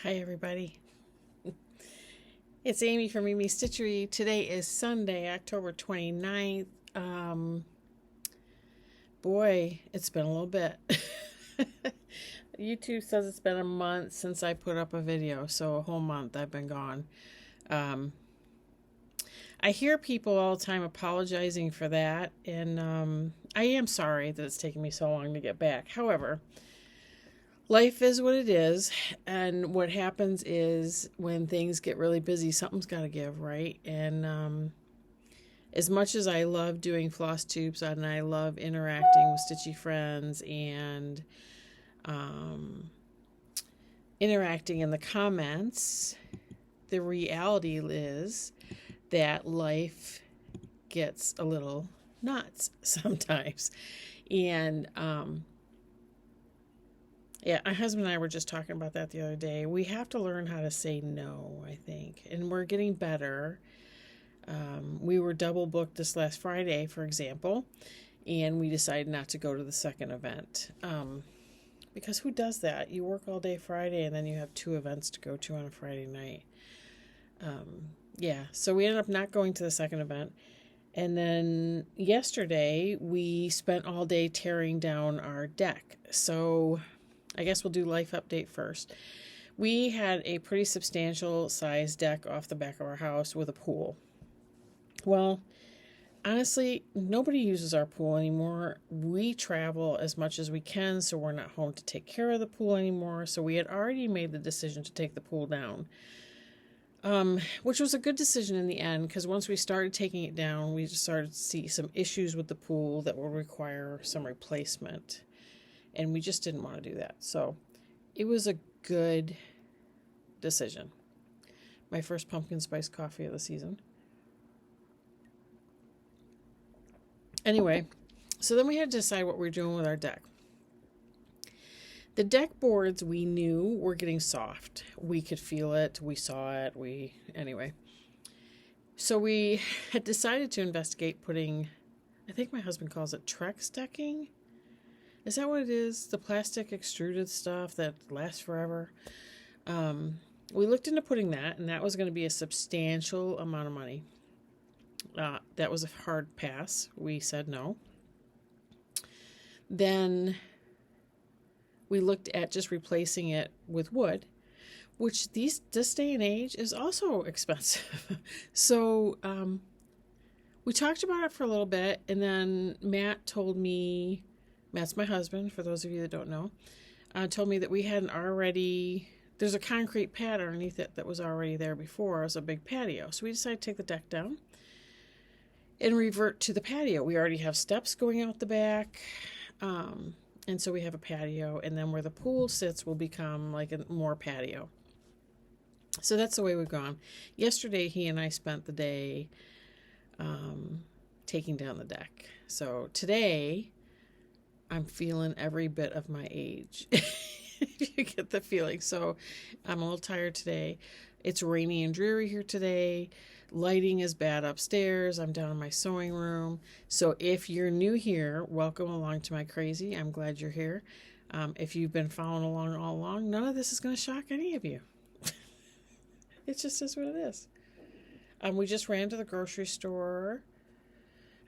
Hi, everybody. It's Amy from Mimi Stitchery. Today is Sunday, October 29th. Boy, it's been a little bit. YouTube says it's been a month since I put up a video, so a whole month I've been gone. Um, I hear people all the time apologizing for that, and I am sorry that it's taken me so long to get back. However, life is what it is, and what happens is when things get really busy, something's got to give, right? And as much as I love doing Flosstubes and I love interacting with Stitchy friends and interacting in the comments, the reality is that life gets a little nuts sometimes. And yeah, my husband and I were just talking about that the other day. We have to learn how to say no, I think, and we're getting better. We were double booked this last Friday, for example, and we decided not to go to the second event. Because who does that? You work all day Friday and then you have two events to go to on a Friday night. Yeah, so we ended up not going to the second event. And then yesterday we spent all day tearing down our deck. So I guess we'll do life update first. We had a pretty substantial size deck off the back of our house with a pool. Well, honestly, nobody uses our pool anymore. We travel as much as we can, so we're not home to take care of the pool anymore. So we had already made the decision to take the pool down, which was a good decision in the end, because once we started taking it down, we just started to see some issues with the pool that would require some replacement. And we just didn't want to do that. So it was a good decision. My first pumpkin spice coffee of the season. Anyway, so then we had to decide what we were doing with our deck. The deck boards we knew were getting soft. We could feel it. We saw it. Anyway. So we had decided to investigate putting, I think my husband calls it Trex decking. Is that what it is? The plastic extruded stuff that lasts forever. We looked into putting that, and that was going to be a substantial amount of money. That was a hard pass. We said no. Then we looked at just replacing it with wood, which this day and age is also expensive. So we talked about it for a little bit, and then Matt told me, Matt's my husband, for those of you that don't know, told me that we hadn't already, there's a concrete pad underneath it that was already there before. It was a big patio. So we decided to take the deck down and revert to the patio. We already have steps going out the back, and so we have a patio, and then where the pool sits will become like a more patio. So that's the way we've gone. Yesterday, he and I spent the day taking down the deck. So today, I'm feeling every bit of my age. You get the feeling. So I'm a little tired today. It's rainy and dreary here today. Lighting is bad upstairs. I'm down in my sewing room. So if you're new here, welcome along to my crazy. I'm glad you're here. If you've been following along all along, none of this is going to shock any of you. It just is what it is. We just ran to the grocery store.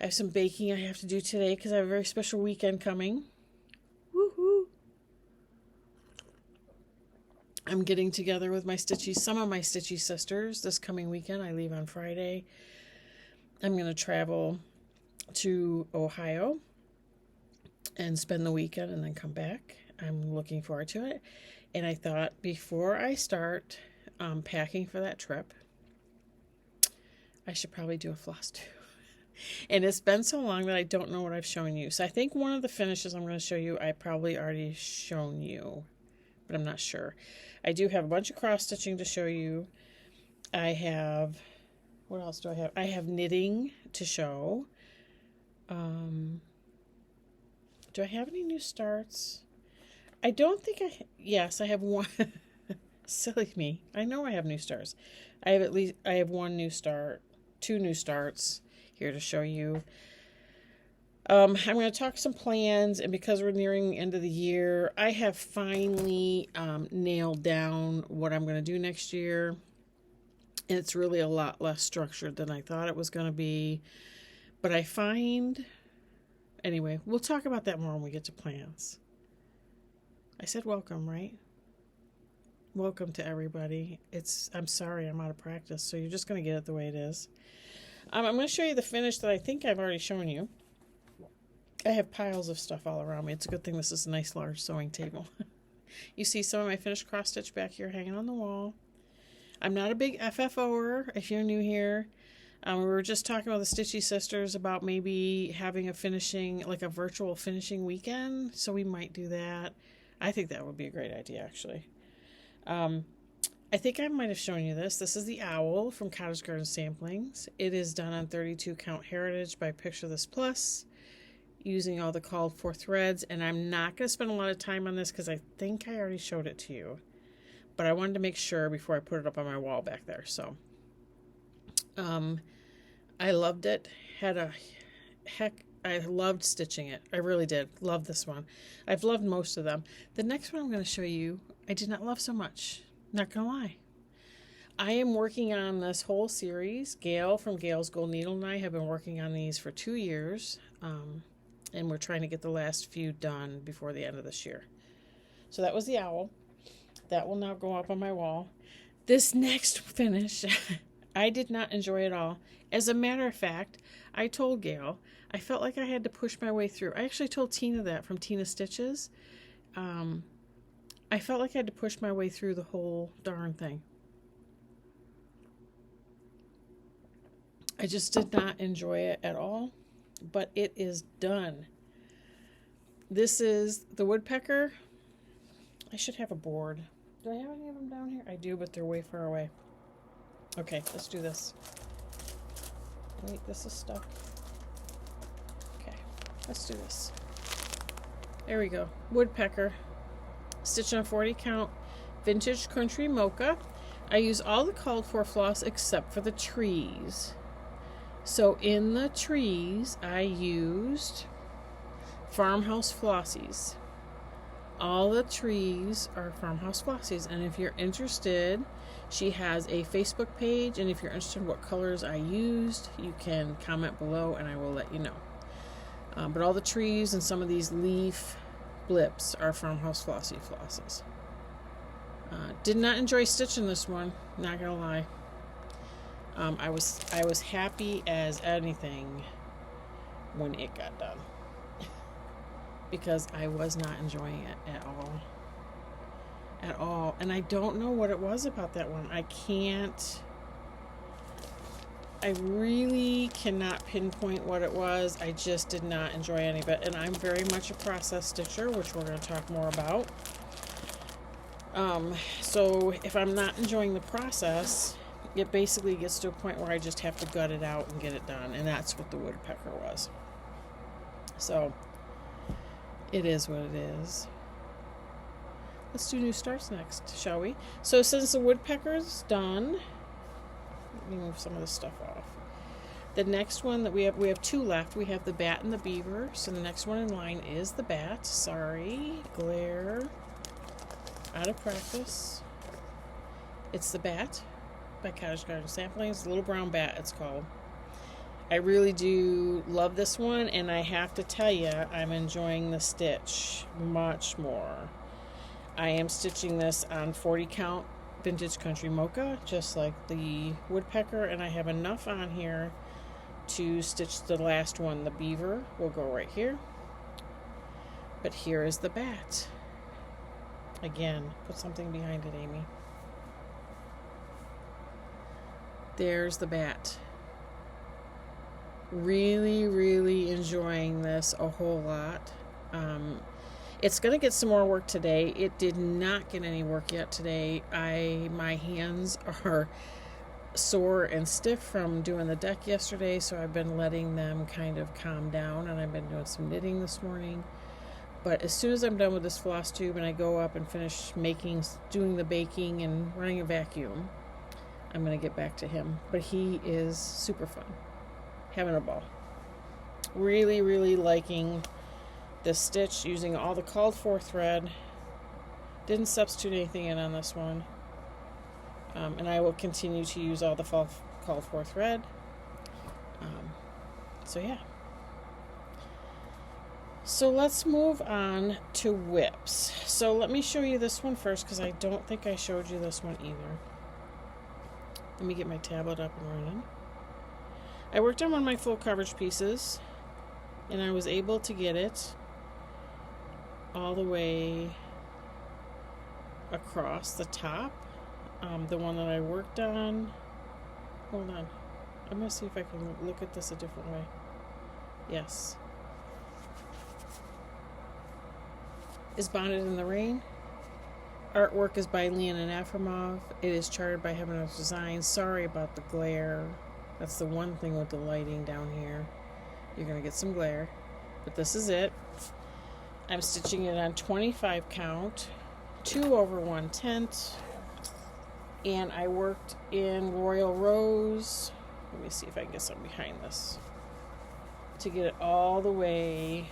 I have some baking I have to do today because I have a very special weekend coming. Woohoo! I'm getting together with some of my Stitchy sisters this coming weekend. I leave on Friday. I'm going to travel to Ohio and spend the weekend and then come back. I'm looking forward to it. And I thought before I start packing for that trip, I should probably do a floss too. And it's been so long that I don't know what I've shown you. So I think one of the finishes I'm going to show you, I probably already shown you, but I'm not sure. I do have a bunch of cross stitching to show you. I have, what else do I have? I have knitting to show. Do I have any new starts? I don't think yes, I have one. Silly me. I know I have new starts. I have one new start, two new starts here to show you. I'm going to talk some plans, and because we're nearing the end of the year, I have finally nailed down what I'm going to do next year, and it's really a lot less structured than I thought it was going to be. But I find, anyway, we'll talk about that more when we get to plans. I said welcome, right? Welcome to everybody. I'm sorry, I'm out of practice, so you're just going to get it the way it is. I'm going to show you the finish that I think I've already shown you. I have piles of stuff all around me. It's a good thing this is a nice large sewing table. You see some of my finished cross stitch back here hanging on the wall. I'm not a big FFOer if you're new here. We were just talking with the Stitchy Sisters about maybe having a finishing, like a virtual finishing weekend. So we might do that. I think that would be a great idea, actually. I think I might have shown you this. This is the owl from Cottage Garden Samplings. It is done on 32 count heritage by Picture This Plus, using all the called for threads, and I'm not going to spend a lot of time on this because I think I already showed it to you, but I wanted to make sure before I put it up on my wall back there. So I loved it. I loved stitching it. I really did love this one. I've loved most of them. The next one I'm going to show you I did not love so much, not gonna lie. I am working on this whole series. Gail from Gail's Gold Needle and I have been working on these for 2 years. And we're trying to get the last few done before the end of this year. So that was the owl. That will now go up on my wall. This next finish, I did not enjoy at all. As a matter of fact, I told Gail, I felt like I had to push my way through. I actually told Tina that from Tina Stitches. I felt like I had to push my way through the whole darn thing. I just did not enjoy it at all. But it is done. This is the woodpecker. I should have a board. Do I have any of them down here? I do, but they're way far away. Okay, let's do this. Wait, this is stuck. Okay, let's do this. There we go. Woodpecker. Stitch on 40 count. Vintage Country Mocha. I use all the called for floss except for the trees. So in the trees, I used Farmhouse Flossies. All the trees are Farmhouse Flossies. And if you're interested, she has a Facebook page. And if you're interested in what colors I used, you can comment below and I will let you know. But all the trees and some of these leaf blips are Farmhouse Flossie flosses. Did not enjoy stitching this one, not gonna lie. I was happy as anything when it got done because I was not enjoying it at all, and I don't know what it was about that one. I really cannot pinpoint what it was. I just did not enjoy any of it, and I'm very much a process stitcher, which we're going to talk more about. So if I'm not enjoying the process, it basically gets to a point where I just have to gut it out and get it done. And that's what the woodpecker was. So it is what it is. Let's do new starts next, shall we? So since the woodpecker's done, let me move some of this stuff off. The next one that we have 2 left. We have the bat and the beaver. So the next one in line is the bat. Sorry, glare. Out of practice. It's the bat by Cottage Garden Samplings. Little brown bat, it's called. I really do love this one, and I have to tell you, I'm enjoying the stitch much more. I am stitching this on 40 count Vintage Country Mocha, just like the woodpecker, and I have enough on here to stitch the last one. The beaver will go right here. But here is the bat. Again, put something behind it, Amy. There's the bat. Really, really enjoying this a whole lot. It's going to get some more work today. It did not get any work yet today. My hands are sore and stiff from doing the deck yesterday, so I've been letting them kind of calm down, and I've been doing some knitting this morning. But as soon as I'm done with this Flosstube and I go up and finish doing the baking and running a vacuum, I'm going to get back to him. But he is super fun. Having a ball. Really, really liking this stitch, using all the called for thread. Didn't substitute anything in on this one. And I will continue to use all the called for thread. So yeah. So let's move on to whips. So let me show you this one first, because I don't think I showed you this one either. Let me get my tablet up and running. I worked on one of my full coverage pieces, and I was able to get it all the way across the top. The one that I worked on, hold on, I'm going to see if I can look at this a different way. Yes. Is Bonded in the Rain. Artwork is by Leon and Afromov. It is charted by Heaven of Design. Sorry about the glare. That's the one thing with the lighting down here. You're going to get some glare. But this is it. I'm stitching it on 25 count, 2/1/10. And I worked in Royal Rose. Let me see if I can get something behind this to get it all the way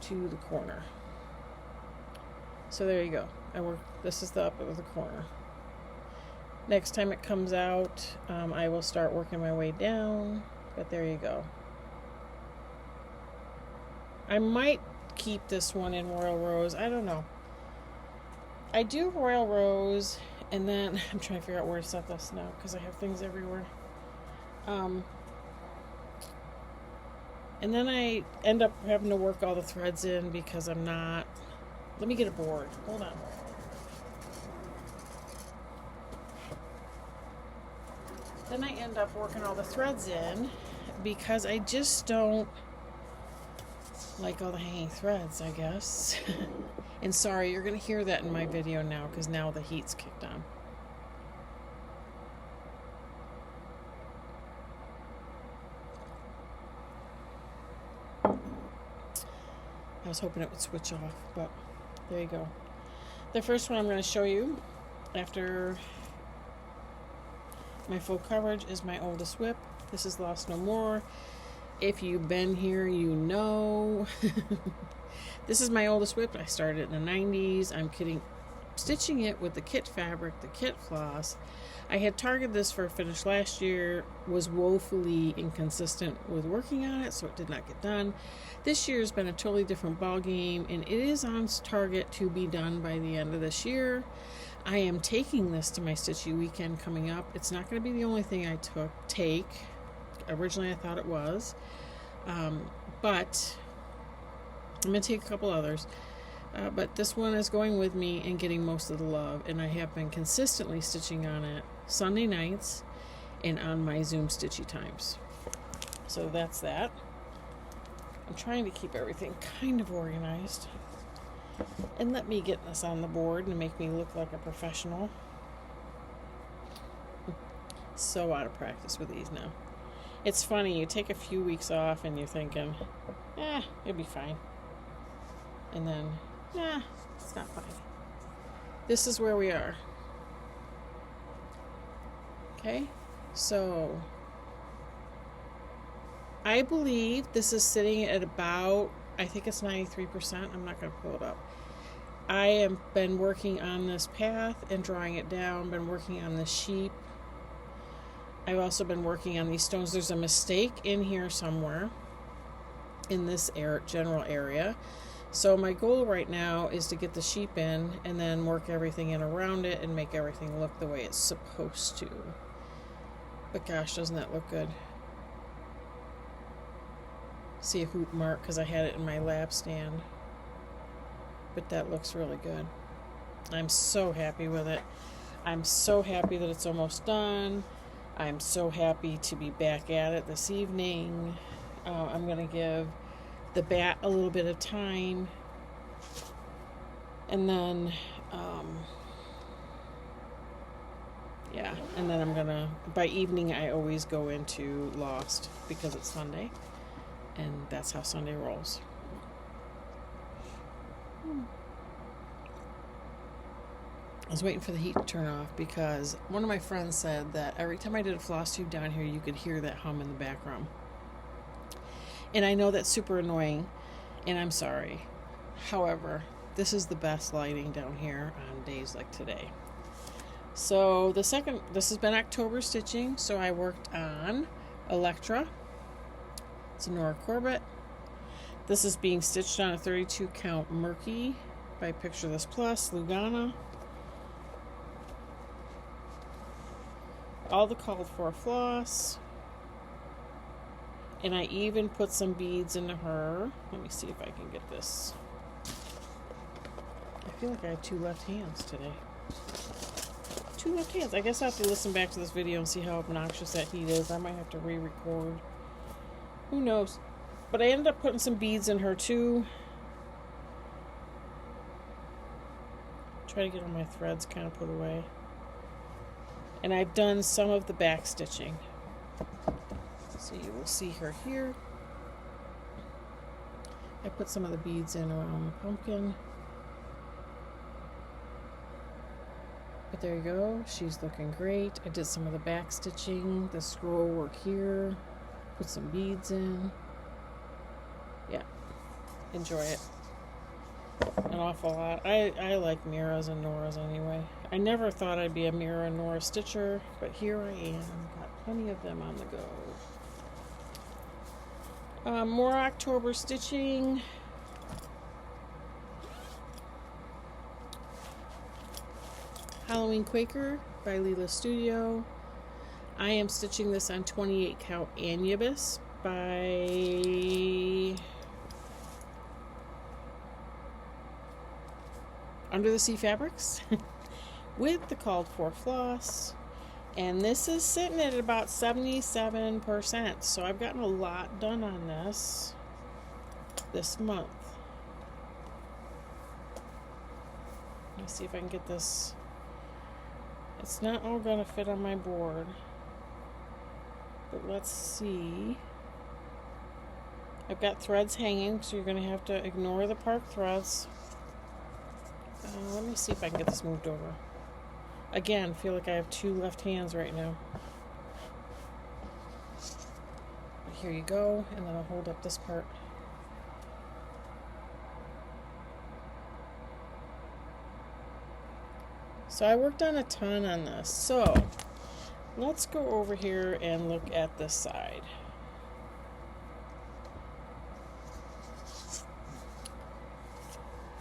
to the corner. So there you go. This is the up of the corner. Next time it comes out, I will start working my way down. But there you go. I might keep this one in Royal Rose. I don't know. I do Royal Rose, and then I'm trying to figure out where to set this now because I have things everywhere. And then I end up having to work all the threads in because I'm not. Let me get a board. Hold on. Then I end up working all the threads in because I just don't like all the hanging threads, I guess. And sorry, you're going to hear that in my video now because now the heat's kicked on. I was hoping it would switch off, but there you go. The first one I'm going to show you after my full coverage is my oldest whip. This is Lost No More. If you've been here, you know. This is my oldest whip. I started it in the 90s. I'm stitching it with the kit fabric, the kit floss. I had targeted this for a finish last year, was woefully inconsistent with working on it, so it did not get done. This year has been a totally different ball game, and it is on target to be done by the end of this year. I am taking this to my Stitchy weekend coming up. It's not going to be the only thing I take. Originally I thought it was, but I'm going to take a couple others. But this one is going with me and getting most of the love, and I have been consistently stitching on it Sunday nights and on my Zoom Stitchy times. So that's that. I'm trying to keep everything kind of organized. And let me get this on the board and make me look like a professional. So out of practice with these now. It's funny, you take a few weeks off and you're thinking, it'll be fine. And then, it's not fine. This is where we are. Okay, so I believe this is sitting at about, I think it's 93%. I'm not going to pull it up. I have been working on this path and drawing it down, been working on the sheep. I've also been working on these stones. There's a mistake in here somewhere in this general area. So my goal right now is to get the sheep in and then work everything in around it and make everything look the way it's supposed to. But gosh, doesn't that look good? See a hoop mark because I had it in my lap stand. But that looks really good. I'm so happy with it. I'm so happy that it's almost done. I'm so happy to be back at it this evening. I'm going to give the bat a little bit of time. And then, and then I'm going to, by evening, I always go into Lost because it's Sunday. And that's how Sunday rolls. I was waiting for the heat to turn off because one of my friends said that every time I did a Flosstube down here, you could hear that hum in the background. And I know that's super annoying, and I'm sorry. However, this is the best lighting down here on days like today. So this has been October stitching. So I worked on Electra. It's a Nora Corbett. This is being stitched on a 32 count Murky by Picture This Plus, Lugana. All the called for floss. And I even put some beads into her. Let me see if I can get this. I feel like I have 2 left hands today. 2 left hands. I guess I have to listen back to this video and see how obnoxious that heat is. I might have to re-record. Who knows? But I ended up putting some beads in her too. Try to get all my threads kind of put away. And I've done some of the back stitching. So you will see her here. I put some of the beads in around the pumpkin. But there you go. She's looking great. I did some of the back stitching, the scroll work here. Put some beads in. Yeah. Enjoy it. An awful lot. I like Mira's and Nora's anyway. I never thought I'd be a Mira and Nora stitcher, but here I am. Got plenty of them on the go. More October stitching. Halloween Quaker by Leela Studio. I am stitching this on 28 count Anubis by Under the Sea Fabrics with the called for floss. And this is sitting at about 77%. So I've gotten a lot done on this month. Let me see if I can get this. It's not all going to fit on my board. But let's see. I've got threads hanging, so you're going to have to ignore the park threads. Let me see if I can get this moved over. Again, feel like I have 2 left hands right now. But here you go, and then I'll hold up this part. So I worked on a ton on this. So let's go over here and look at this side.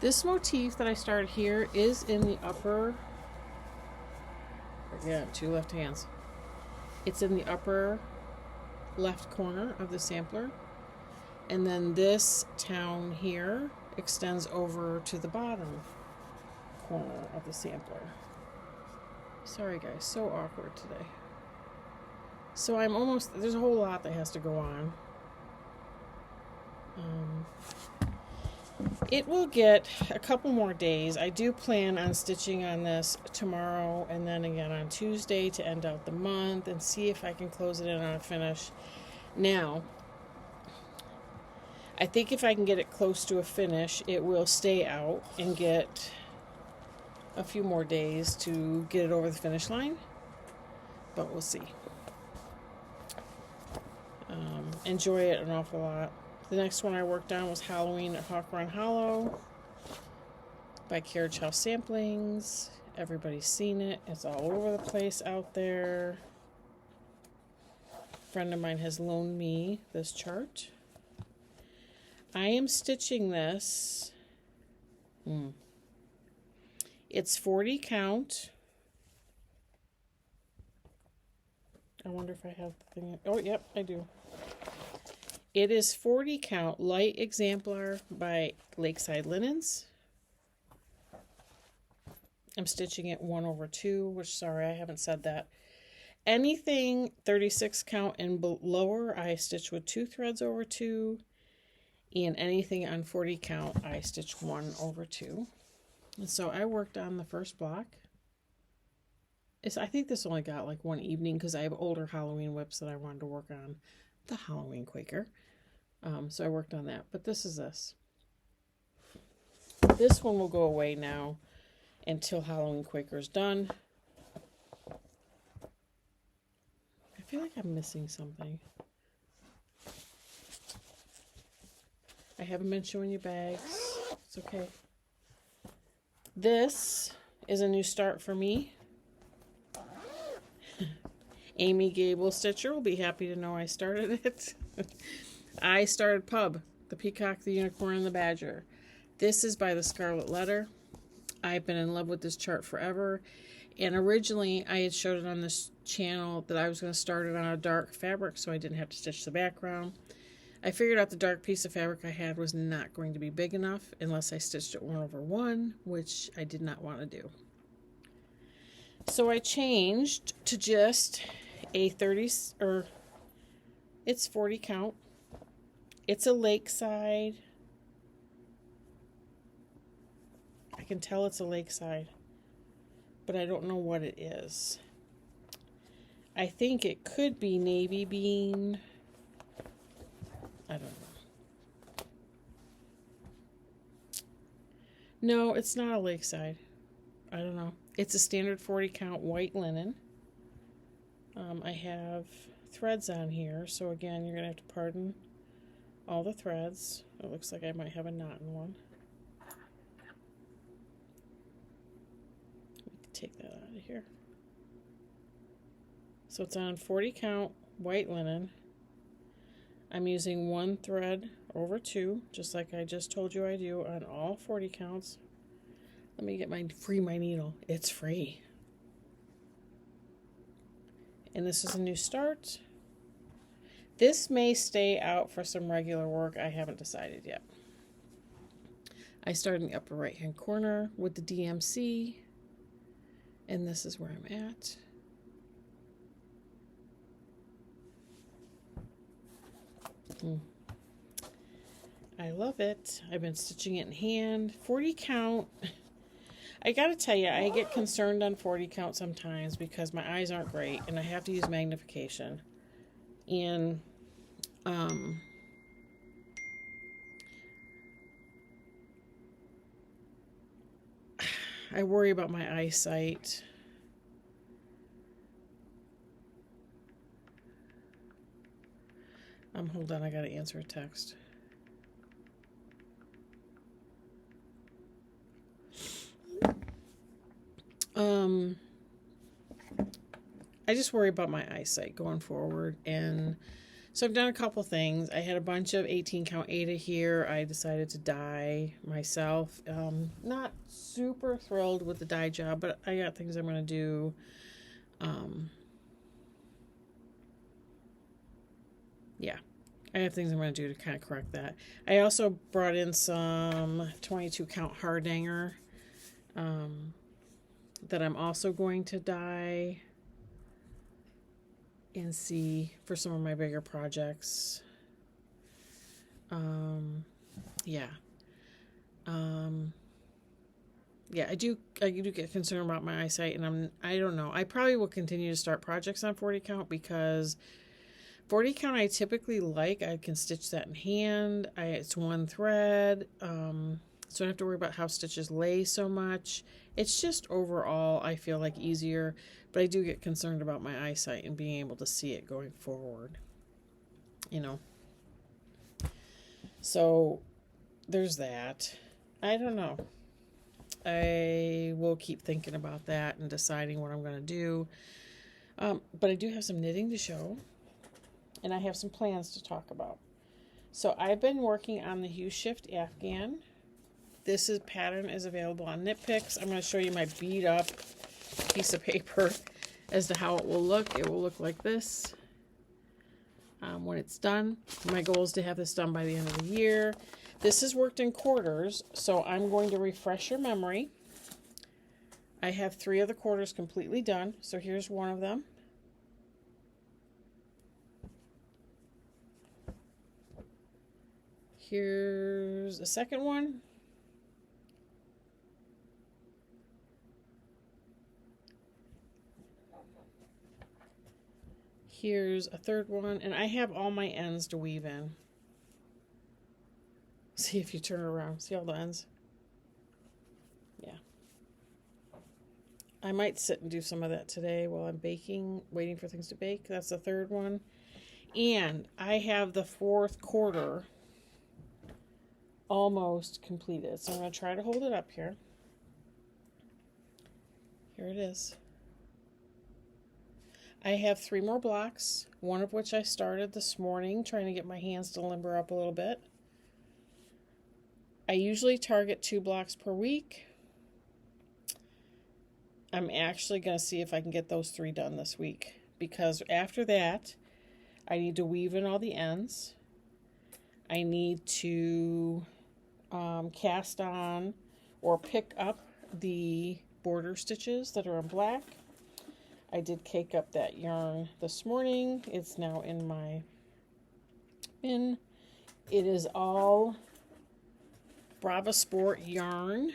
This motif that I started here is in the upper, again, 2 left hands. It's in the upper left corner of the sampler. And then this town here extends over to the bottom corner of the sampler. Sorry guys, so awkward today. So I'm almost, there's a whole lot that has to go on. It will get a couple more days. I do plan on stitching on this tomorrow and then again on Tuesday to end out the month and see if I can close it in on a finish. Now, I think if I can get it close to a finish, it will stay out and get a few more days to get it over the finish line, but we'll see. Enjoy it an awful lot. The next one I worked on was Halloween at Hawk Run Hollow by Carriage House Samplings. Everybody's seen it. It's all over the place out there. A friend of mine has loaned me this chart. I am stitching this. It's 40 count. I wonder if I have the thing. Oh, yep, I do. It is 40 count light exemplar by Lakeside Linens. I'm stitching it 1/2, which, sorry, I haven't said that. Anything 36 count and lower, I stitch with 2 threads over 2. And anything on 40 count, I stitch 1/2. And so I worked on the first block. I think this only got like one evening because I have older Halloween whips that I wanted to work on. The Halloween Quaker. So I worked on that. But this is this. This one will go away now until Halloween Quaker is done. I feel like I'm missing something. I haven't been showing you bags. It's okay. This is a new start for me. Amy Gable Stitcher will be happy to know I started it. I started Pub, the Peacock, the Unicorn, and the Badger. This is by the Scarlet Letter. I've been in love with this chart forever. And originally, I had showed it on this channel that I was going to start it on a dark fabric so I didn't have to stitch the background. I figured out the dark piece of fabric I had was not going to be big enough unless I stitched it 1/1, which I did not want to do. So I changed to just a 30, or it's 40 count. It's a lakeside. I can tell it's a lakeside, but I don't know what it is. I think it could be navy bean. I don't know. No, it's not a lakeside. I don't know. It's a standard 40 count white linen. I have threads on here, so again, you're going to have to pardon all the threads. It looks like I might have a knot in one. Let me take that out of here. So it's on 40 count white linen. I'm using 1 thread over 2, just like I just told you I do on all 40 counts. Let me get my needle. It's free. And this is a new start. This may stay out for some regular work. I haven't decided yet. I start in the upper right hand corner with the DMC. And this is where I'm at. I love it. I've been stitching it in hand. 40 count. I gotta tell you, I get concerned on 40 count sometimes because my eyes aren't great and I have to use magnification. And I worry about my eyesight. Hold on, I gotta answer a text. I just worry about my eyesight going forward, and so I've done a couple things. I had a bunch of 18 count Aida here. I decided to dye myself. Not super thrilled with the dye job, but I got things I'm going to do. Yeah, I have things I'm going to do to kind of correct that. I also brought in some 22 count Hardanger that I'm also going to dye and see for some of my bigger projects. Yeah, I do get concerned about my eyesight, and I don't know. I probably will continue to start projects on 40 count because 40 count I typically like. I can stitch that in hand. It's 1 thread, so I don't have to worry about how stitches lay so much. It's just overall, I feel like easier, but I do get concerned about my eyesight and being able to see it going forward, you know. So there's that. I don't know. I will keep thinking about that and deciding what I'm going to do. But I do have some knitting to show, and I have some plans to talk about. So I've been working on the Hue Shift Afghan. This pattern is available on Knit Picks. I'm going to show you my beat up piece of paper as to how it will look. It will look like this when it's done. My goal is to have this done by the end of the year. This is worked in quarters, so I'm going to refresh your memory. I have 3 of the quarters completely done, so here's one of them. Here's a second one. Here's a third one, and I have all my ends to weave in. See if you turn around. See all the ends? Yeah. I might sit and do some of that today while I'm baking, waiting for things to bake. That's the third one. And I have the 4th quarter almost completed. So I'm going to try to hold it up here. Here it is. I have 3 more blocks, one of which I started this morning, trying to get my hands to limber up a little bit. I usually target 2 blocks per week. I'm actually going to see if I can get those 3 done this week, because after that, I need to weave in all the ends. I need to cast on or pick up the border stitches that are in black. I did cake up that yarn this morning. It's now in my bin. It is all Brava Sport yarn.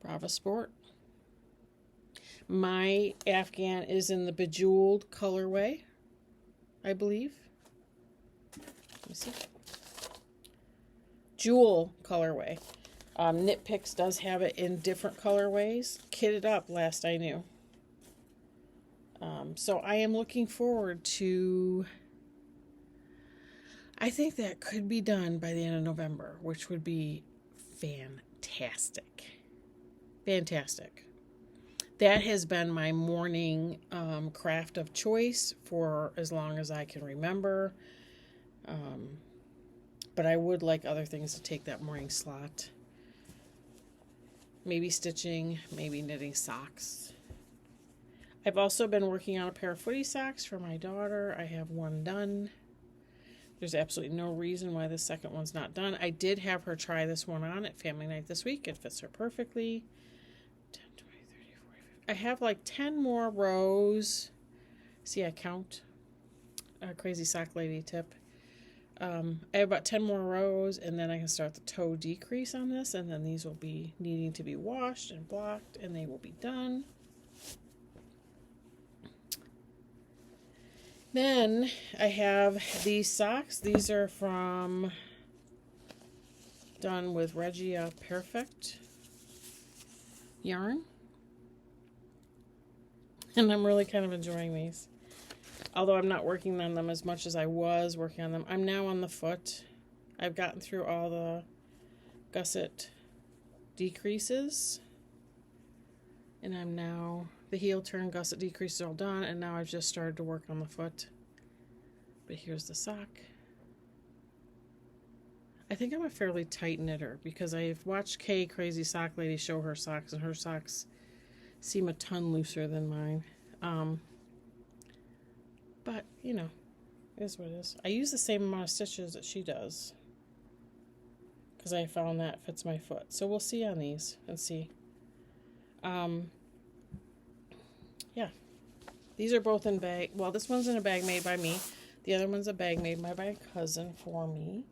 Brava Sport. My Afghan is in the Bejeweled colorway, I believe. Let me see. Jewel colorway. Knit Picks does have it in different colorways. Kitted up last I knew. So I am looking forward to... I think that could be done by the end of November, which would be fantastic. Fantastic. That has been my morning craft of choice for as long as I can remember. But I would like other things to take that morning slot. Maybe stitching, maybe knitting socks. I've also been working on a pair of footy socks for my daughter. I have one done. There's absolutely no reason why the second one's not done. I did have her try this one on at family night this week. It fits her perfectly. 10, 20, 30, 40, 50. I have like 10 more rows. See, I count. Crazy sock lady tip. I have about 10 more rows, and then I can start the toe decrease on this, and then these will be needing to be washed and blocked, and they will be done. Then I have these socks. These are done with Regia Perfect yarn. And I'm really kind of enjoying these. Although I'm not working on them as much as I was working on them. I'm now on the foot. I've gotten through all the gusset decreases. And I'm now... The heel turn gusset decrease is all done, and now I've just started to work on the foot. But here's the sock. I think I'm a fairly tight knitter because I've watched Kay, Crazy Sock Lady, show her socks, and her socks seem a ton looser than mine. But, you know, it is what it is. I use the same amount of stitches that she does because I found that fits my foot. So we'll see on these and see. Yeah, these are both in bag. Well, this one's in a bag made by me. The other one's a bag made by my cousin for me.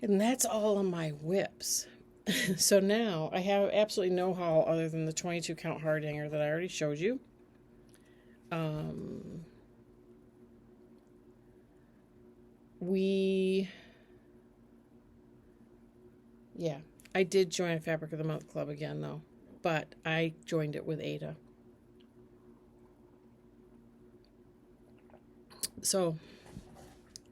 And that's all on my whips. So now I have absolutely no haul other than the 22 count hard hanger that I already showed you. I did join a Fabric of the Month Club again though, but I joined it with Ada. So,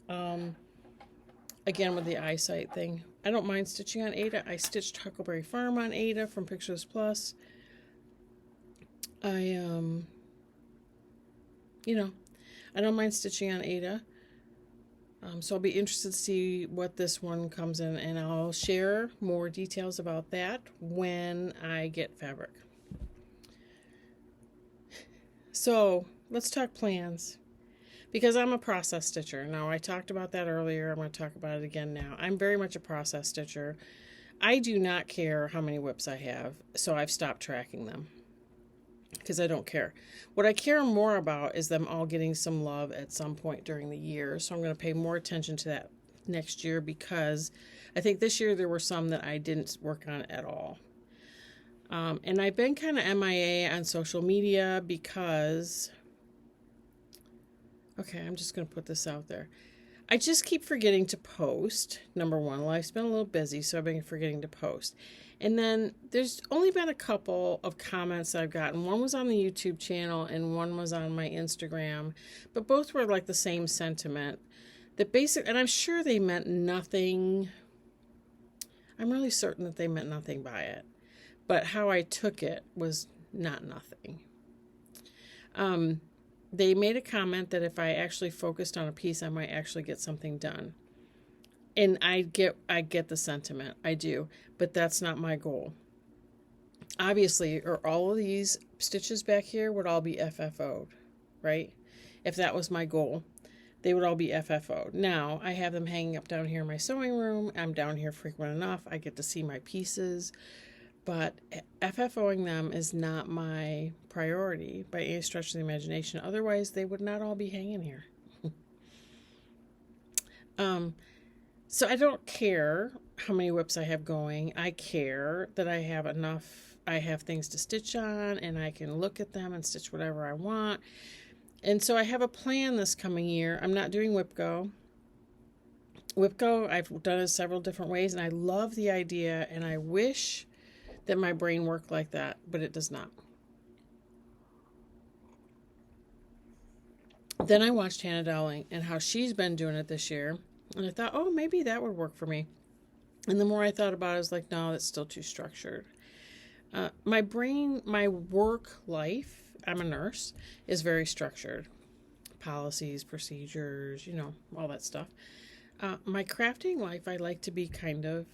again with the eyesight thing, I don't mind stitching on Ada. I stitched Huckleberry Farm on Ada from Pictures Plus. I don't mind stitching on Ada. So I'll be interested to see what this one comes in, and I'll share more details about that when I get fabric. So let's talk plans. Because I'm a process stitcher. Now, I talked about that earlier. I'm going to talk about it again now. I'm very much a process stitcher. I do not care how many whips I have, so I've stopped tracking them. Because I don't care. What I care more about is them all getting some love at some point during the year. So I'm going to pay more attention to that next year because I think this year there were some that I didn't work on at all. And I've been kind of MIA on social media because... Okay, I'm just going to put this out there. I just keep forgetting to post, number one. Life's been a little busy, so I've been forgetting to post. And then there's only been a couple of comments I've gotten. One was on the YouTube channel and one was on my Instagram. But both were like the same sentiment and I'm sure they meant nothing. I'm really certain that they meant nothing by it. But how I took it was not nothing. They made a comment that if I actually focused on a piece, I might actually get something done. And I get the sentiment. I do. But that's not my goal. Obviously, or all of these stitches back here would all be FFO'd, right? If that was my goal, they would all be FFO'd. Now, I have them hanging up down here in my sewing room. I'm down here frequent enough. I get to see my pieces. But FFOing them is not my priority by any stretch of the imagination. Otherwise, they would not all be hanging here. So I don't care how many whips I have going. I care that I have enough. I have things to stitch on, and I can look at them and stitch whatever I want. And so I have a plan this coming year. I'm not doing whip go. Whip go, I've done it several different ways, and I love the idea, and I wish that my brain worked like that, but it does not. Then I watched Hannah Dowling and how she's been doing it this year, and I thought, oh, maybe that would work for me. And the more I thought about it, I was like, no, that's still too structured. My brain, my work life, I'm a nurse, is very structured. Policies, procedures, all that stuff. My crafting life, I like to be kind of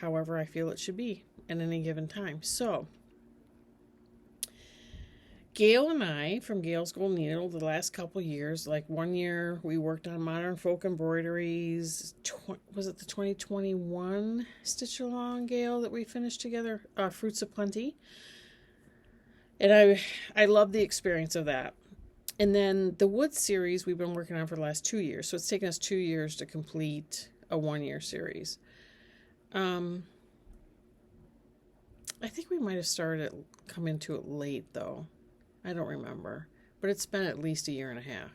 however I feel it should be at any given time. So, Gail and I, from Gail's Gold Needle, the last couple years, like one year we worked on Modern Folk Embroideries. Was it the 2021 Stitch Along, Gail, that we finished together? Fruits of Plenty. And I love the experience of that. And then the Wood series we've been working on for the last 2 years. So it's taken us 2 years to complete a 1-year series. I think we might have come into it late, though. I don't remember. But it's been at least a year and a half.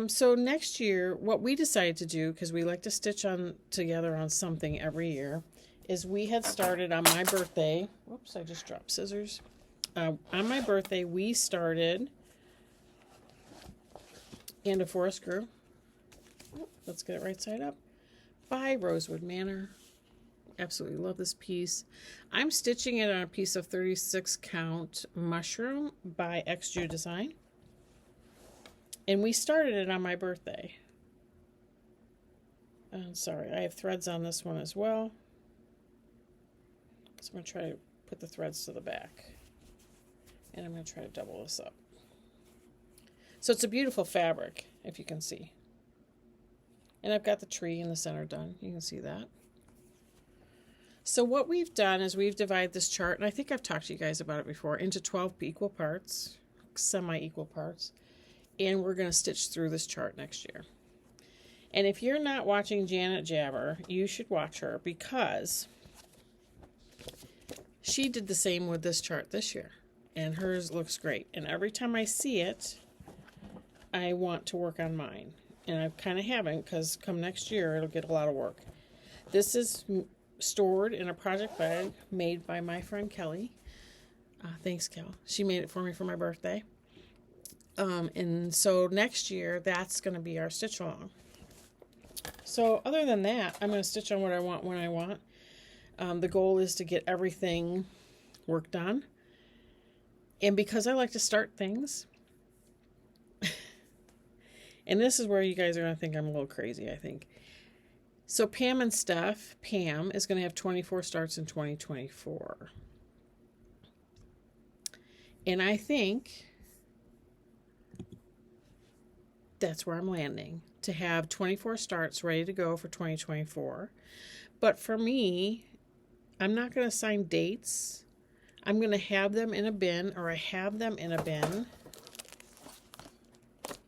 So next year, what we decided to do, because we like to stitch together on something every year, is we had started on my birthday. Whoops, I just dropped scissors. On my birthday, we started And a Forest Grew. Let's get it right side up. By Rosewood Manor. Absolutely love this piece. I'm stitching it on a piece of 36 count mushroom by XJU Design. And we started it on my birthday. Sorry, I have threads on this one as well. So I'm going to try to put the threads to the back. And I'm going to try to double this up. So it's a beautiful fabric, if you can see. And I've got the tree in the center done. You can see that. So what we've done is we've divided this chart, and I think I've talked to you guys about it before, into 12 equal parts, semi-equal parts. And we're going to stitch through this chart next year. And if you're not watching Janet Jabber, you should watch her, because she did the same with this chart this year. And hers looks great. And every time I see it, I want to work on mine. And I kind of haven't, because come next year, it'll get a lot of work. This is stored in a project bag made by my friend Kelly. Thanks, Kel. She made it for me for my birthday. And so next year, that's going to be our stitch along. So other than that, I'm going to stitch on what I want when I want. The goal is to get everything worked on. And because I like to start things, and this is where you guys are going to think I'm a little crazy, I think. So Pam and Steph, Pam is going to have 24 starts in 2024. And I think that's where I'm landing, to have 24 starts ready to go for 2024. But for me, I'm not going to assign dates. I'm going to have them in a bin, or I have them in a bin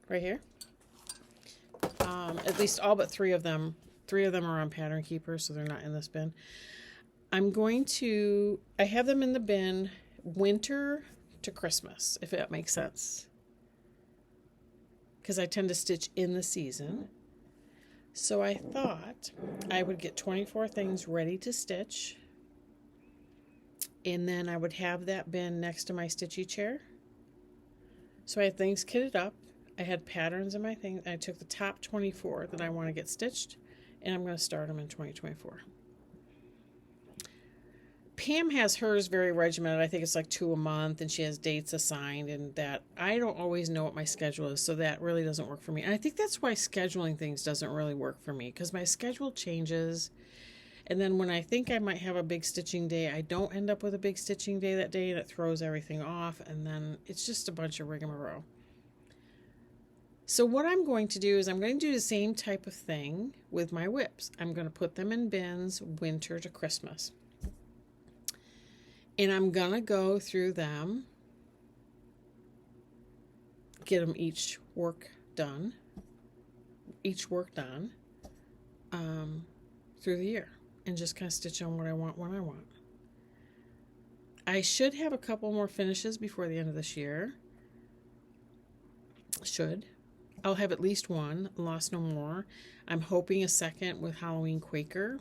right here. At least all but 3 of them. 3 of them are on Pattern Keeper, so they're not in this bin. I have them in the bin winter to Christmas, if that makes sense. Because I tend to stitch in the season. So I thought I would get 24 things ready to stitch. And then I would have that bin next to my stitchy chair. So I have things kitted up. I had patterns in my thing. I took the top 24 that I want to get stitched, and I'm going to start them in 2024. Pam has hers very regimented. I think it's like 2 a month, and she has dates assigned, and that I don't always know what my schedule is, so that really doesn't work for me. And I think that's why scheduling things doesn't really work for me, because my schedule changes, and then when I think I might have a big stitching day, I don't end up with a big stitching day that day, and it throws everything off, and then it's just a bunch of rigmarole. So what I'm going to do is I'm going to do the same type of thing with my whips. I'm going to put them in bins winter to Christmas. And I'm going to go through them, get them each work done through the year, and just kind of stitch on what I want when I want. I should have a couple more finishes before the end of this year. I'll have at least one, Lost No More. I'm hoping a second with Halloween Quaker.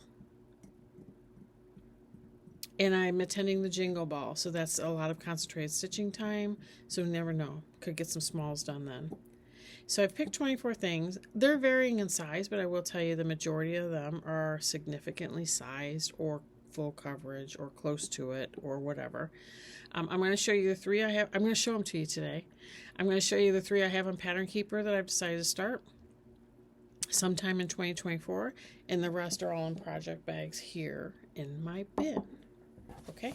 And I'm attending the Jingle Ball, so that's a lot of concentrated stitching time, so never know. Could get some smalls done then. So I've picked 24 things. They're varying in size, but I will tell you the majority of them are significantly sized or full coverage or close to it or whatever. I'm going to show you the 3 I have. I'm going to show them to you today. I'm going to show you the 3 I have on Pattern Keeper that I've decided to start sometime in 2024, and the rest are all in project bags here in my bin. Okay,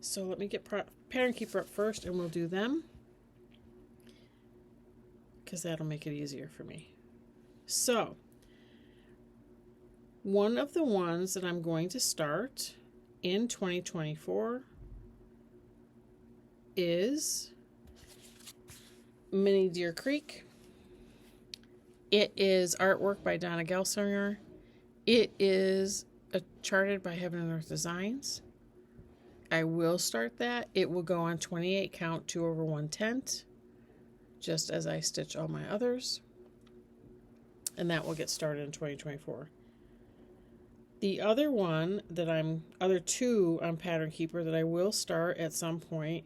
so let me get Pattern Keeper up first, and we'll do them because that'll make it easier for me. So, one of the ones that I'm going to start in 2024 is Mini Deer Creek. It is artwork by Donna Gelsinger. It is charted by Heaven and Earth Designs. I will start that. It will go on 28 count 2/110, just as I stitch all my others. And that will get started in 2024. The other one that other 2 on Pattern Keeper that I will start at some point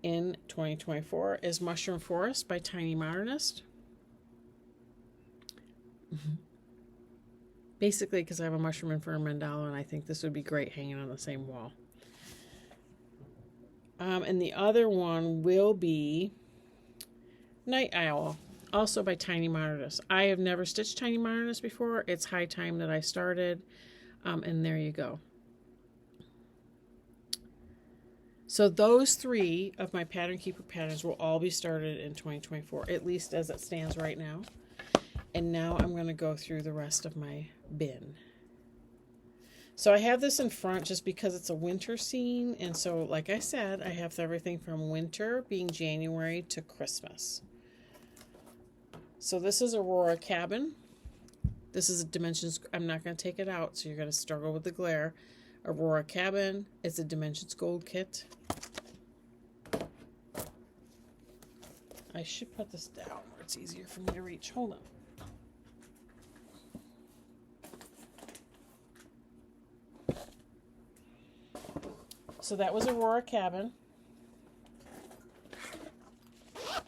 in 2024 is Mushroom Forest by Tiny Modernist. Basically because I have a mushroom in for a mandala, and I think this would be great hanging on the same wall. And the other one will be Night Owl, also by Tiny Modernist. I have never stitched Tiny Modernist before. It's high time that I started. And there you go. So those 3 of my Pattern Keeper patterns will all be started in 2024, at least as it stands right now. And now I'm going to go through the rest of my bin. So I have this in front just because it's a winter scene. And so, like I said, I have everything from winter being January to Christmas. So this is Aurora Cabin. This is a Dimensions. I'm not going to take it out, so you're going to struggle with the glare. Aurora Cabin. It's a Dimensions Gold kit. I should put this down where it's easier for me to reach. Hold on. So that was Aurora Cabin.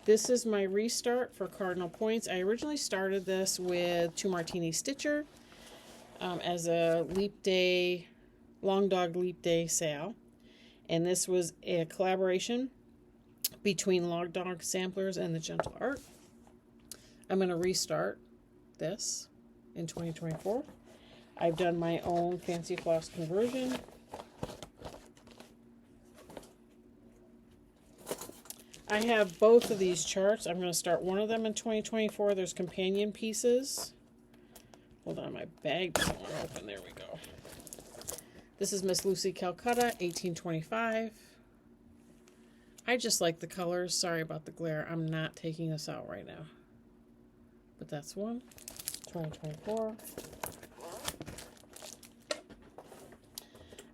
This is my restart for Cardinal Points. I originally started this with 2 Martini Stitcher as a Leap Day, Long Dog Leap Day sale. And this was a collaboration between Long Dog Samplers and the Gentle Art. I'm going to restart this in 2024. I've done my own Fancy Floss conversion. I have both of these charts. I'm going to start one of them in 2024. There's companion pieces. Hold on, my bag doesn't want to open. There we go. This is Miss Lucy Calcutta, 1825. I just like the colors. Sorry about the glare. I'm not taking this out right now. But that's one. 2024.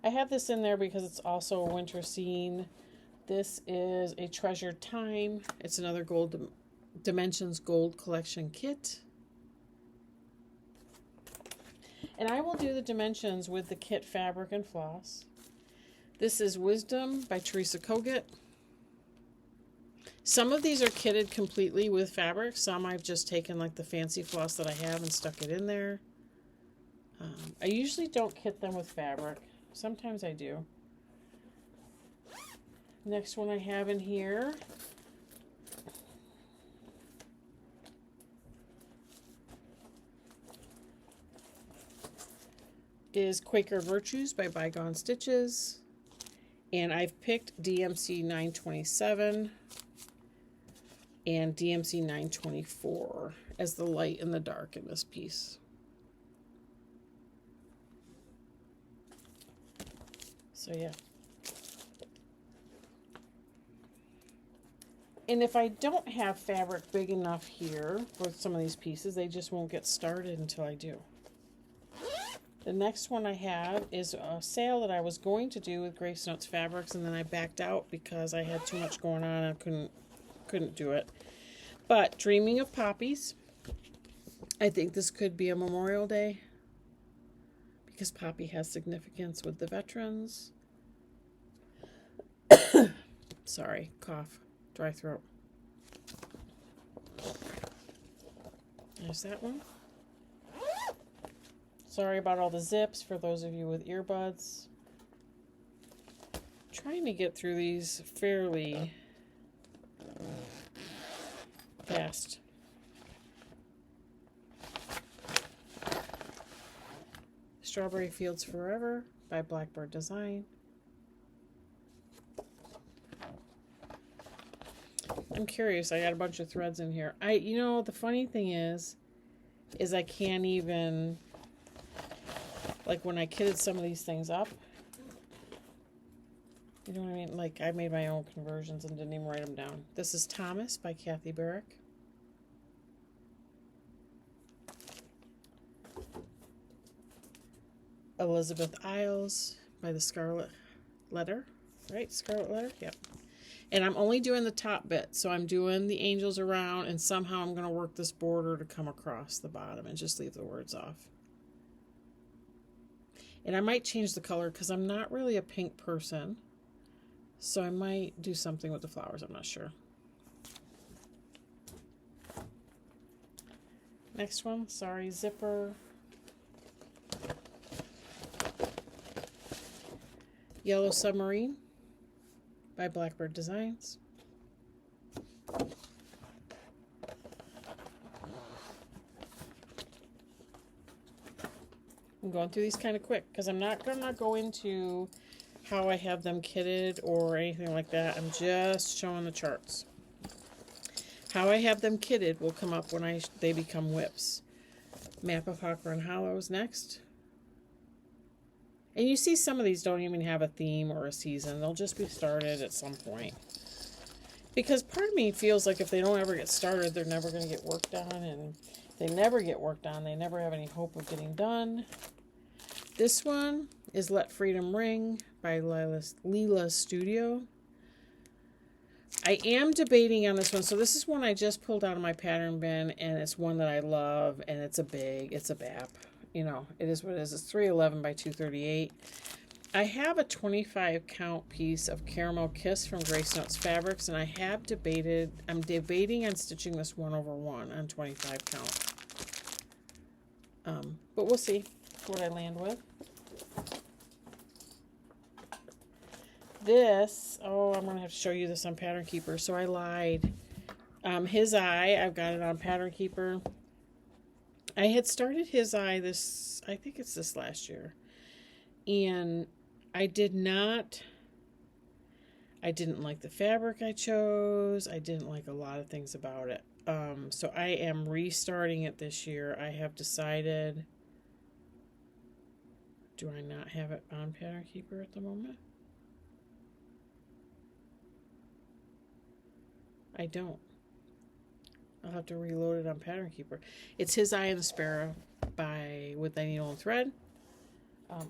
I have this in there because it's also a winter scene. This is a Treasured Time. It's another Gold Dimensions Gold Collection kit. And I will do the dimensions with the kit fabric and floss. This is Wisdom by Teresa Kogut. Some of these are kitted completely with fabric. Some I've just taken like the fancy floss that I have and stuck it in there. I usually don't kit them with fabric. Sometimes I do. Next one I have in here is Quaker Virtues by Bygone Stitches. And I've picked DMC 927 and DMC 924 as the light and the dark in this piece. So yeah. And if I don't have fabric big enough here for some of these pieces, they just won't get started until I do. The next one I have is a sale that I was going to do with Grace Notes Fabrics, and then I backed out because I had too much going on. I couldn't do it. But Dreaming of Poppies, I think this could be a Memorial Day because poppy has significance with the veterans. Sorry, cough, dry throat. There's that one. Sorry about all the zips for those of you with earbuds. Trying to get through these fairly fast. Strawberry Fields Forever by Blackbird Design. I'm curious, I got a bunch of threads in here. You know, the funny thing is I can't even, like when I kitted some of these things up, you know what I mean? Like I made my own conversions and didn't even write them down. This is Thomas by Kathy Barrick. Elizabeth Isles by the Scarlet Letter, right? Scarlet Letter, yep. And I'm only doing the top bit, so I'm doing the angels around, and somehow I'm going to work this border to come across the bottom and just leave the words off. And I might change the color because I'm not really a pink person, so I might do something with the flowers, I'm not sure. Next one, sorry, zipper. Yellow Submarine by Blackbird Designs. I'm going through these kind of quick because I'm not going to go into how I have them kitted or anything like that. I'm just showing the charts. How I have them kitted will come up when they become whips. Map of Hawthorne Hollows next. And you see some of these don't even have a theme or a season. They'll just be started at some point. Because part of me feels like if they don't ever get started, they're never going to get worked on. And if they never get worked on, they never have any hope of getting done. This one is Let Freedom Ring by Leela Studio. I am debating on this one. So this is one I just pulled out of my pattern bin. And it's one that I love. And it's a BAP. You know, it is what it is. It's 311 by 238. I have a 25 count piece of Caramel Kiss from Grace Notes Fabrics, and I'm debating on stitching this 1/1 on 25 count. But we'll see what I land with. This, I'm going to have to show you this on Pattern Keeper, so I lied. His Eye, I've got it on Pattern Keeper. I had started His Eye I think it's this last year. And I didn't like the fabric I chose. I didn't like a lot of things about it. So I am restarting it this year. I have decided, do I not have it on Pattern Keeper at the moment? I don't. I'll have to reload it on Pattern Keeper. It's His Eye and the Sparrow with the Needle and Thread.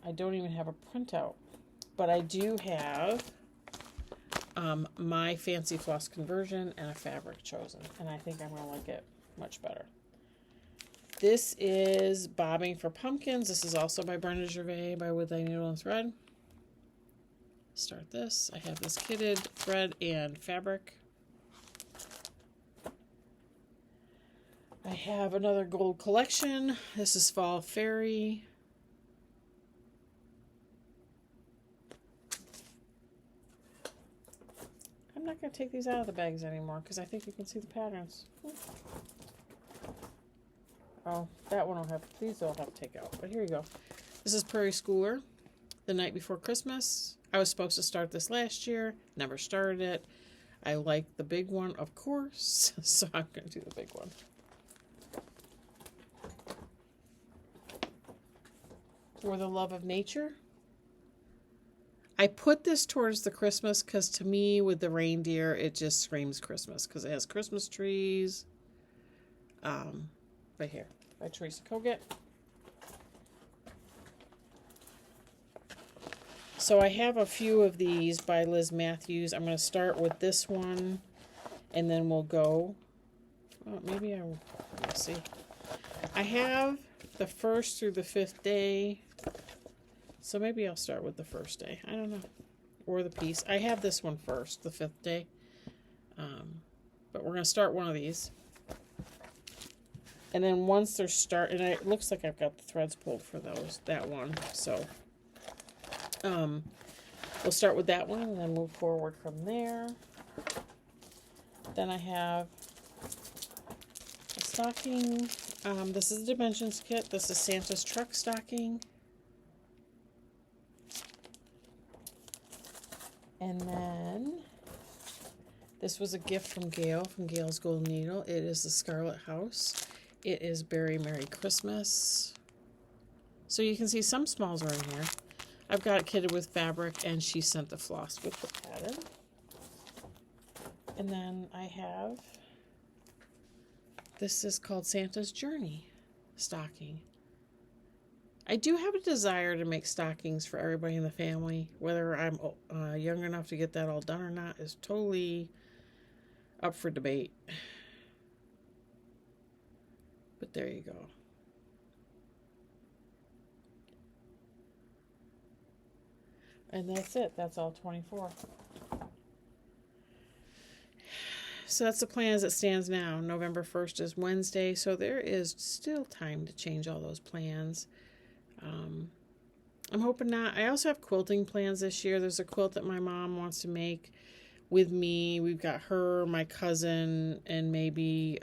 I don't even have a printout, but I do have my Fancy Floss conversion and a fabric chosen, and I think I'm going to like it much better. This is Bobbing for Pumpkins. This is also by Brenda Gervais with the Needle and Thread. Start this. I have this kitted thread and fabric. I have another gold collection. This is Fall Fairy. I'm not going to take these out of the bags anymore because I think you can see the patterns. Oh, that one will have, these I'll have to take out. But here you go. This is Prairie Schooler, The Night Before Christmas. I was supposed to start this last year. Never started it. I like the big one, of course. So I'm going to do the big one. For the Love of Nature. I put this towards the Christmas because to me, with the reindeer, it just screams Christmas because it has Christmas trees. Right here, by Teresa Kogut. So I have a few of these by Liz Matthews. I'm going to start with this one, and then we'll go. Oh, maybe I will. Let's see. I have the 1st through the 5th day. So maybe I'll start with the 1st day. I don't know. Or the piece. I have this one first, the 5th day. But we're going to start one of these. And then once they're and it looks like I've got the threads pulled for that one. So we'll start with that one and then move forward from there. Then I have a stocking. This is a Dimensions kit. This is Santa's Truck stocking. And then this was a gift from Gail, from Gail's Golden Needle. It is the Scarlet House. It is Berry Merry Christmas. So you can see some smalls are in here. I've got it kitted with fabric, and she sent the floss with the pattern. And then I have, this is called Santa's Journey stocking. I do have a desire to make stockings for everybody in the family. Whether I'm young enough to get that all done or not is totally up for debate. But there you go. And that's it. That's all 24. So that's the plan as it stands now. November 1st is Wednesday, so there is still time to change all those plans. I'm hoping not. I also have quilting plans this year. There's a quilt that my mom wants to make with me. We've got her, my cousin, and maybe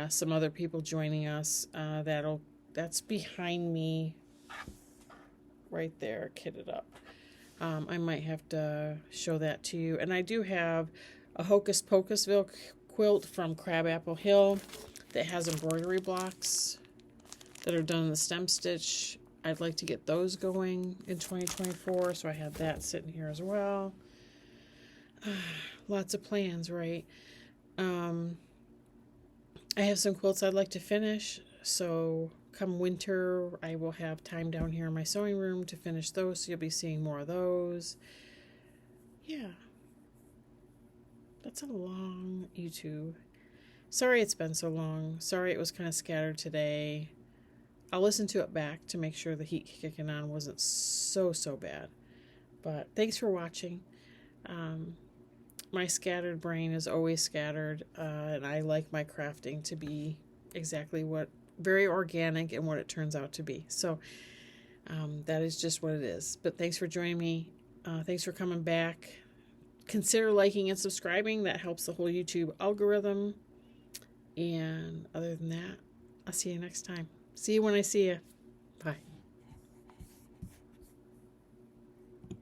some other people joining us. That's behind me right there, kitted up. I might have to show that to you. And I do have a Hocus Pocusville quilt from Crabapple Hill that has embroidery blocks that are done in the stem stitch. I'd like to get those going in 2024, so I have that sitting here as well. Lots of plans, right? I have some quilts I'd like to finish, so come winter, I will have time down here in my sewing room to finish those, so you'll be seeing more of those. Yeah. That's a long YouTube. Sorry it's been so long. Sorry it was kind of scattered today. I'll listen to it back to make sure the heat kicking on wasn't so bad. But thanks for watching. My scattered brain is always scattered, and I like my crafting to be exactly very organic and what it turns out to be. So that is just what it is. But thanks for joining me. Thanks for coming back. Consider liking and subscribing. That helps the whole YouTube algorithm. And other than that, I'll see you next time. See you when I see you. Bye.